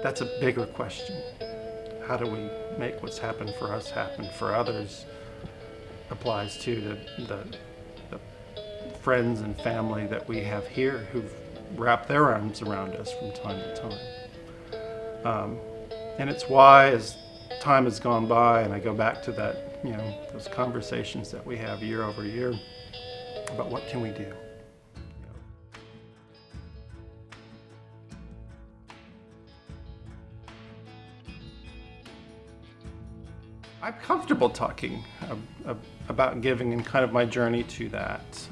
that's a bigger question. How do we make what's happened for us happen for others? Applies to the friends and family that we have here who've wrapped their arms around us from time to time. And it's why, as time has gone by and I go back to that, those conversations that we have year over year about what can we do. I'm comfortable talking about giving and kind of my journey to that.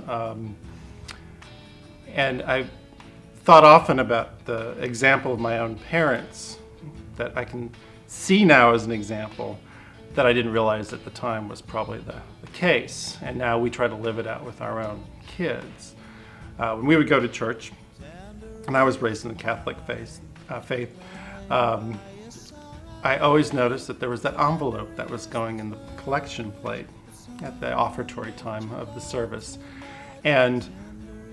And I've thought often about the example of my own parents that I can see now as an example that I didn't realize at the time was probably the case. And now we try to live it out with our own kids. When we would go to church, and I was raised in the Catholic faith, I always noticed that there was that envelope that was going in the collection plate at the offertory time of the service. And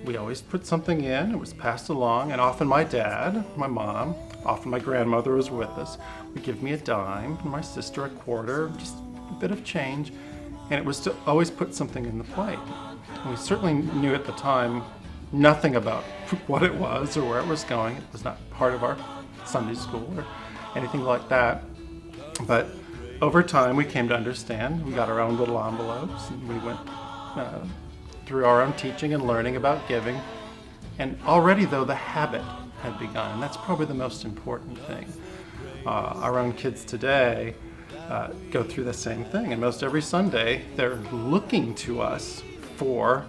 we always put something in, it was passed along, and often my dad, my mom, often my grandmother was with us, would give me a dime, and my sister a quarter, just a bit of change, and it was to always put something in the plate. And we certainly knew at the time nothing about what it was or where it was going. It was not part of our Sunday school or anything like that. But over time we came to understand. We got our own little envelopes and we went through our own teaching and learning about giving. And already though the habit had begun, and that's probably the most important thing. Our own kids today go through the same thing, and most every Sunday they're looking to us for,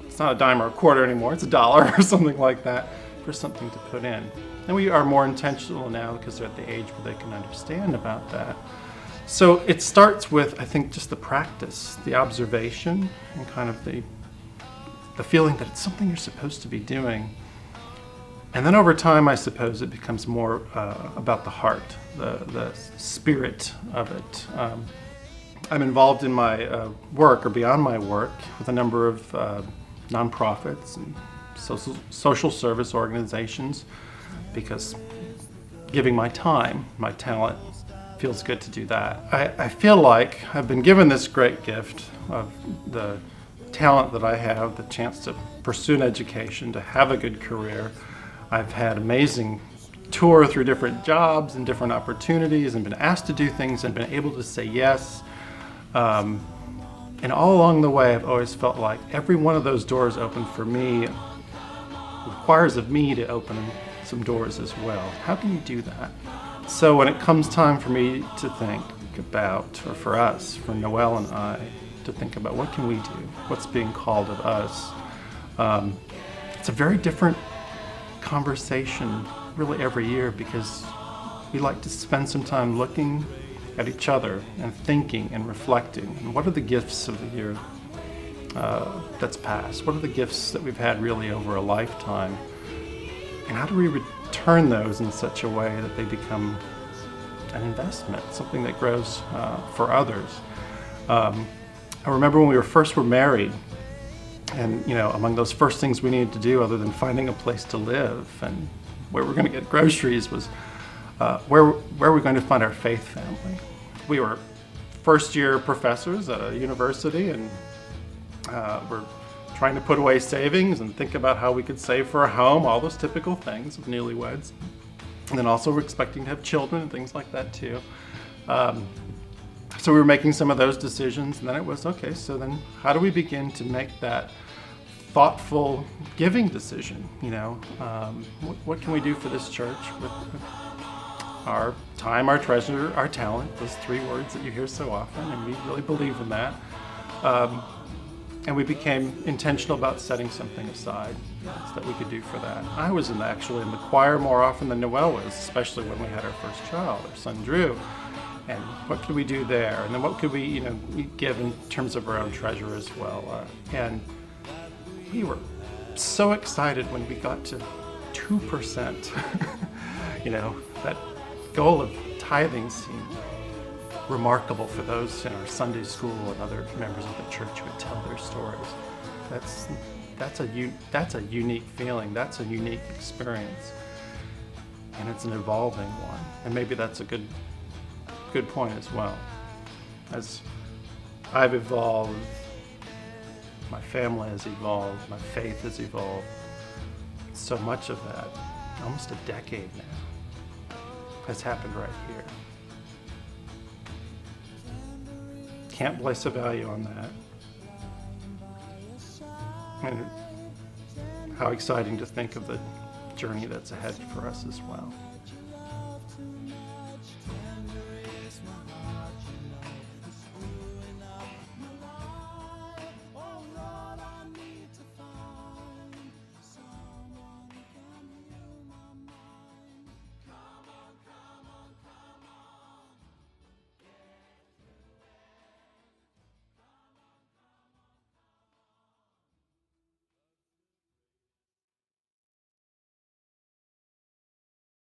it's not a dime or a quarter anymore, it's $1 or something like that, for something to put in. And we are more intentional now because they're at the age where they can understand about that. So it starts with, I think, just the practice, the observation, and kind of the feeling that it's something you're supposed to be doing. And then over time, I suppose it becomes more about the heart, the spirit of it. I'm involved in my work, or beyond my work, with a number of nonprofits and social service organizations, because giving my time, my talent, feels good to do that. I feel like I've been given this great gift of the talent that I have, the chance to pursue an education, to have a good career. I've had amazing tour through different jobs and different opportunities and been asked to do things and been able to say yes. And all along the way, I've always felt like every one of those doors open for me requires of me to open some doors as well. How can you do that? So when it comes time for me to think about, or for us, for Noelle and I, to think about what can we do, what's being called of us, it's a very different conversation really every year, because we like to spend some time looking at each other and thinking and reflecting. And what are the gifts of the year that's passed? What are the gifts that we've had really over a lifetime? And how do we return those in such a way that they become an investment, something that grows for others? I remember when we first were married, and among those first things we needed to do, other than finding a place to live and where we're going to get groceries, was where we're going to find our faith family. We were first-year professors at a university, and we're trying to put away savings and think about how we could save for a home, all those typical things of newlyweds. And then also we're expecting to have children and things like that too. So we were making some of those decisions, and then it was, okay, so then how do we begin to make that thoughtful giving decision? What can we do for this church with our time, our treasure, our talent, those three words that you hear so often, and we really believe in that. And we became intentional about setting something aside so that we could do for that. I was actually in the choir more often than Noelle was, especially when we had our first child, our son Drew. And what could we do there? And then what could we give in terms of our own treasure as well? And we were so excited when we got to 2%. That goal of tithing seemed remarkable for those in our Sunday school and other members of the church who would tell their stories. That's a unique feeling. That's a unique experience. and it's an evolving one. And maybe that's a good point as well. As I've evolved, my family has evolved, my faith has evolved. So much of that, almost a decade now, has happened right here. Can't place a value on that. And how exciting to think of the journey that's ahead for us as well.